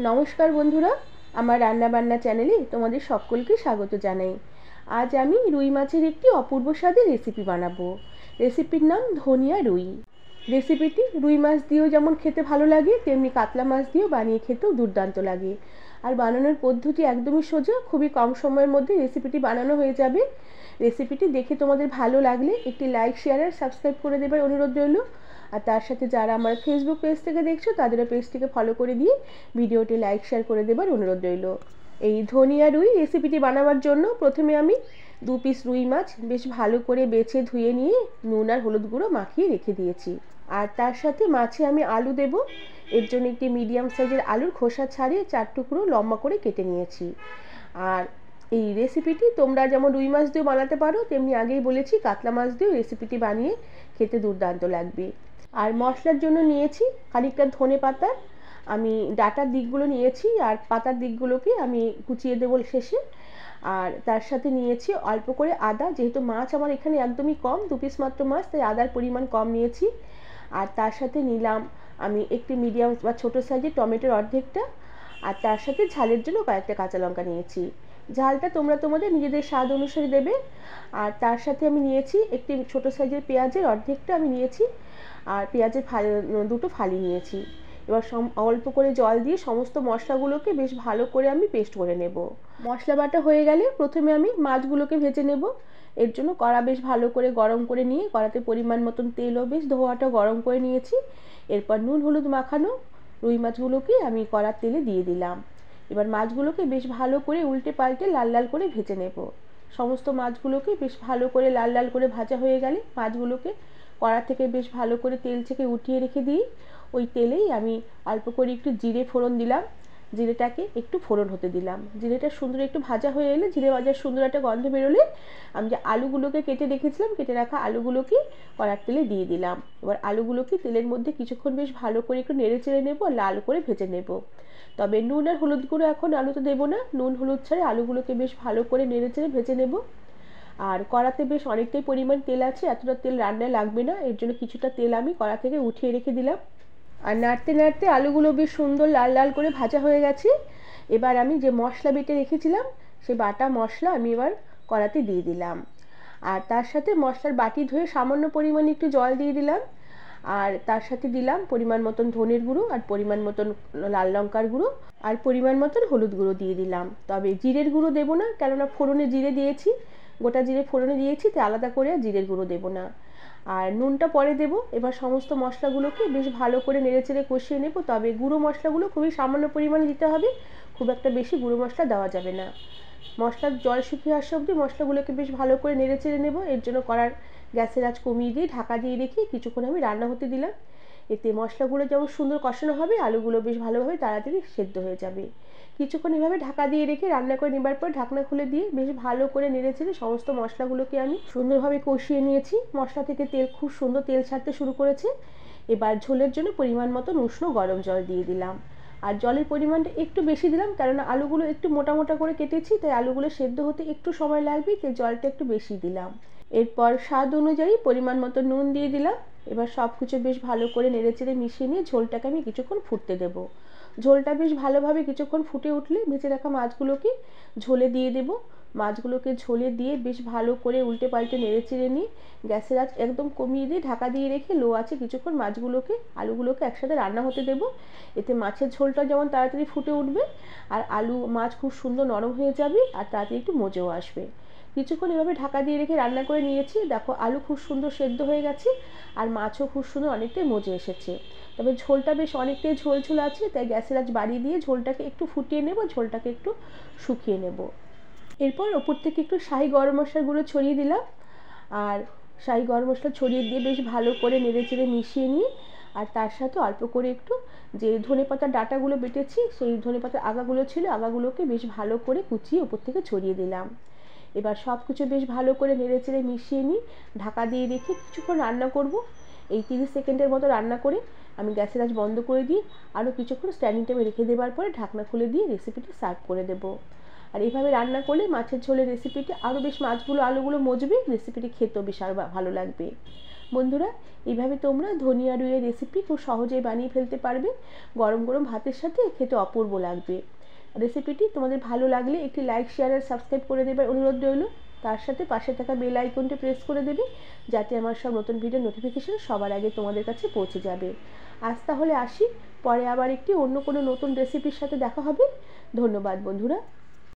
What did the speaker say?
নমস্কার বন্ধুরা, আমার রান্নাবান্না চ্যানেলে তোমাদের সকলকে স্বাগত জানাই। আজ আমি রুই মাছের একটি অপূর্ব স্বাদের রেসিপি বানাবো। রেসিপির নাম ধনিয়া রুই। রেসিপিটি রুই মাছ দিয়েও যেমন খেতে ভালো লাগে, তেমনি কাতলা মাছ দিয়েও বানিয়ে খেতেও দুর্দান্ত লাগে। আর বানানোর পদ্ধতি একদমই সোজা, খুবই কম সময়ের মধ্যে রেসিপিটি বানানো হয়ে যাবে। রেসিপিটি দেখে তোমাদের ভালো লাগলে একটি লাইক, শেয়ার আর সাবস্ক্রাইব করে দেবার অনুরোধ রইল। আর তার সাথে যারা আমার ফেসবুক পেজ থেকে দেখছো তাদেরও পেজটিকে ফলো করে দিয়ে ভিডিওটি লাইক, শেয়ার করে দেবার অনুরোধ রইল। এই ধনিয়া রুই রেসিপিটি বানাবার জন্য প্রথমে আমি 2 পিস রুই মাছ বেশ ভালো করে বেছে ধুয়ে নিয়ে নুন আর হলুদ গুঁড়ো মাখিয়ে রেখে দিয়েছি। আর তার সাথে মাছে আমি আলু দেব। এর জন্য একটি মিডিয়াম সাইজের আলুর খোসা ছাড়িয়ে 4 টুকরো লম্বা করে কেটে নিয়েছি। আর এই রেসিপিটি তোমরা যেমন রুই মাছ দিয়েও বানাতে পারো, তেমনি আগেই বলেছি কাতলা মাছ দিয়েও রেসিপিটি বানিয়ে খেতে দুর্দান্ত লাগবে। আর মশলার জন্য নিয়েছি খানিকটা ধনে পাতা, আমি ডাটার দিকগুলো নিয়েছি আর পাতার দিকগুলোকে আমি কুচিয়ে দেবো শেষে। আর তার সাথে নিয়েছি অল্প করে আদা, যেহেতু মাছ আমার এখানে একদমই কম, 2 পিস মাত্র মাছ, তাই আদার পরিমাণ কম নিয়েছি। আর তার সাথে নিলাম আমি একটি মিডিয়াম বা ছোটো সাইজের টমেটোর অর্ধেকটা। আর তার সাথে ঝালের জন্য কয়েকটা কাঁচা লঙ্কা নিয়েছি। ঝালটা তোমরা তোমাদের নিজেদের স্বাদ অনুসারে দেবে। আর তার সাথে আমি নিয়েছি একটি ছোটো সাইজের পেঁয়াজের অর্ধেকটা আমি নিয়েছি। আর পেঁয়াজের দুটো ফালি নিয়েছি। এবার অল্প করে জল দিয়ে সমস্ত মশলাগুলোকে বেশ ভালো করে আমি পেস্ট করে নেব। মশলা বাটা হয়ে গেলে প্রথমে আমি মাছগুলোকে ভেজে নেব। এর জন্য কড়া বেশ ভালো করে গরম করে নিয়ে কড়াতে পরিমাণ মতন তেলও বেশ ধোয়াটা গরম করে নিয়েছি। এরপর নুন হলুদ মাখানো রুই মাছগুলোকে আমি কড়ার তেলে দিয়ে দিলাম। এবার মাছগুলোকে বেশ ভালো করে উল্টে পাল্টে লাল লাল করে ভেজে নেব। সমস্ত মাছগুলোকে বেশ ভালো করে লাল লাল করে ভাজা হয়ে গেলে মাছগুলোকে কড়া থেকে বেশ ভালো করে তেল থেকে উঠিয়ে রেখে দিই। ওই তেলেই আমি অল্প করে একটু জিরে ফোড়ন দিলাম। জিরেটাকে একটু ফোড়ন হতে দিলাম। জিরেটা সুন্দর একটু ভাজা হয়ে এলে, জিরে ভাজার সুন্দর একটা গন্ধ বেরোলে আমি যে আলুগুলোকে কেটে রেখেছিলাম, কেটে রাখা আলুগুলোকে কড়ার তেলে দিয়ে দিলাম। এবার আলুগুলোকে তেলের মধ্যে কিছুক্ষণ বেশ ভালো করে একটু নেড়ে চেড়ে নেবো আর লাল করে ভেজে নেব। তবে নুন আর হলুদ গুঁড়ো এখন আলুতে দেবো না, নুন হলুদ ছাড়া আলুগুলোকে বেশ ভালো করে নেড়ে চেড়ে ভেজে নেব। আর কড়াতে বেশ অনেকটাই পরিমাণ তেল আছে, এতটা তেল রান্নায় লাগবে না, এর জন্য কিছুটা তেল আমি কড়া থেকে উঠিয়ে রেখে দিলাম। আর নাড়তে নাড়তে আলুগুলো বেশ সুন্দর লাল লাল করে ভাজা হয়ে গেছে। এবার আমি যে মশলা বেটে রেখেছিলাম সেই বাটা মশলা আমি এবার কড়াতে দিয়ে দিলাম। আর তার সাথে মশলার বাটি ধুয়ে সামান্য পরিমাণে একটু জল দিয়ে দিলাম। আর তার সাথে দিলাম পরিমাণ মতন ধনের গুঁড়ো আর পরিমাণ মতন লাল লঙ্কার গুঁড়ো আর পরিমাণ মতন হলুদ গুঁড়ো দিয়ে দিলাম। তবে জিরের গুঁড়ো দেবো না, কেননা ফোড়নে জিরে দিয়েছি, গোটা জিরে ফোড়নে দিয়েছি, তাই আলাদা করে আর জিরের গুঁড়ো দেবো না। আর নুনটা পরে দেবো। এবার সমস্ত মশলাগুলোকে বেশ ভালো করে নেড়েচেড়ে কষিয়ে নেব। তবে গুঁড়ো মশলাগুলো খুবই সামান্য পরিমাণে দিতে হবে, খুব একটা বেশি গুঁড়ো মশলা দেওয়া যাবে না। মশলার জল শুকিয়ে আসা অবধি মশলাগুলোকে বেশ ভালো করে নেড়েচেড়ে নেব। এর জন্য কড়ার গ্যাসের আঁচ কমিয়ে দিয়ে ঢাকা দিয়ে রেখে কিছুক্ষণ আমি রান্না হতে দিলাম। এতে মশলাগুলো যেমন সুন্দর কষানো হবে, আলুগুলো বেশ ভালোভাবে তাড়াতাড়ি সেদ্ধ হয়ে যাবে। কিছুক্ষণ এভাবে ঢাকা দিয়ে রেখে রান্না করে নেবার পর ঢাকনা খুলে দিয়ে বেশ ভালো করে নেড়েচেড়ে সমস্ত মশলাগুলোকে আমি সুন্দরভাবে কষিয়ে নিয়েছি। মশলা থেকে তেল খুব সুন্দর তেল ছাড়তে শুরু করেছে। এবার ঝোলের জন্য পরিমাণ মতন উষ্ণ গরম জল দিয়ে দিলাম। আর জলের পরিমাণটা একটু বেশি দিলাম, কেননা আলুগুলো একটু মোটা মোটা করে কেটেছি, তাই আলুগুলো সেদ্ধ হতে একটু সময় লাগবে, তাই জলটা একটু বেশি দিলাম। এরপর স্বাদ অনুযায়ী পরিমাণ মতো নুন দিয়ে দিলাম। এবার সব কিছু বেশ ভালো করে নেড়েচেড়ে মিশিয়ে নিয়ে ঝোলটাকে আমি কিছুক্ষণ ফুটতে দেব। ঝোলটা বেশ ভালোভাবে কিছুক্ষণ ফুটে উঠলে ভেজে রাখা মাছগুলোকে ঝোলে দিয়ে দেব। মাছগুলোকে ঝোলে দিয়ে বেশ ভালো করে উল্টে পাল্টে নেড়েচেড়ে নিয়ে গ্যাসের আঁচ একদম কমিয়ে দিয়ে ঢাকা দিয়ে রেখে লো আছে কিছুক্ষণ মাছগুলোকে আলুগুলোকে একসাথে রান্না হতে দেব। এতে মাছের ঝোলটা যেমন তাড়াতাড়ি ফুটে উঠবে আর আলু মাছ খুব সুন্দর নরম হয়ে যাবে আর তাড়াতাড়ি একটু মজেও আসবে। কিছুক্ষণ এভাবে ঢাকা দিয়ে রেখে রান্না করে নিয়েছি। দেখো আলু খুব সুন্দর সেদ্ধ হয়ে গেছে আর মাছও খুব সুন্দর অনেকটাই মজে এসেছে। তবে ঝোলটা বেশ অনেকটাই ঝোল ঝোল আছে, তাই গ্যাসের আঁচ বাড়িয়ে দিয়ে ঝোলটাকে একটু ফুটিয়ে নেব, ঝোলটাকে একটু শুকিয়ে নেব। এরপর ওপর থেকে একটু শাহি গরম মশলার গুঁড়ো ছড়িয়ে দিলাম। আর শাহি গরম মশলা ছড়িয়ে দিয়ে বেশ ভালো করে নেড়েচেড়ে মিশিয়ে নিয়ে আর তার সাথে অল্প করে একটু যে ধনেপাতার ডাঁটাগুলো বেটেছি সেই ধনেপাতার আগাগুলো ছিল, আগাগুলোকে বেশ ভালো করে কুচিয়ে ওপর থেকে ছড়িয়ে দিলাম। এবার সব কিছু বেশ ভালো করে নেড়েচেড়ে মিশিয়ে নিই, ঢাকা দিয়ে রেখে কিছুক্ষণ রান্না করব। এই 30 সেকেন্ডের মতো রান্না করে আমি গ্যাসের আঁচ বন্ধ করে দিয়ে আরও কিছুক্ষণ স্ট্যান্ডিং টাইমে রেখে দেওয়ার পরে ঢাকনা খুলে দিয়ে রেসিপিটি সার্ভ করে দেবো। আর এইভাবে রান্না করলে মাছের ঝোলের রেসিপিটি আরও বেশ মাছগুলো আলুগুলো মজবে, রেসিপিটি খেতেও বেশ আরও ভালো লাগবে। বন্ধুরা, এইভাবে তোমরা ধনিয়া রুইয়ের রেসিপি খুব সহজেই বানিয়ে ফেলতে পারবে। গরম গরম ভাতের সাথে খেতে অপূর্ব লাগবে। রেসিপিটি তোমাদের ভালো লাগলে একটি লাইক, শেয়ার আর সাবস্ক্রাইব করে দেবার অনুরোধ রইল। তার সাথে পাশে থাকা বেল আইকনটি প্রেস করে দেবে, যাতে আমার সব নতুন ভিডিও নোটিফিকেশন সবার আগে তোমাদের কাছে পৌঁছে যাবে। আজ তাহলে আসি, পরে আবার একটি অন্য কোনো নতুন রেসিপির সাথে দেখা হবে। ধন্যবাদ বন্ধুরা।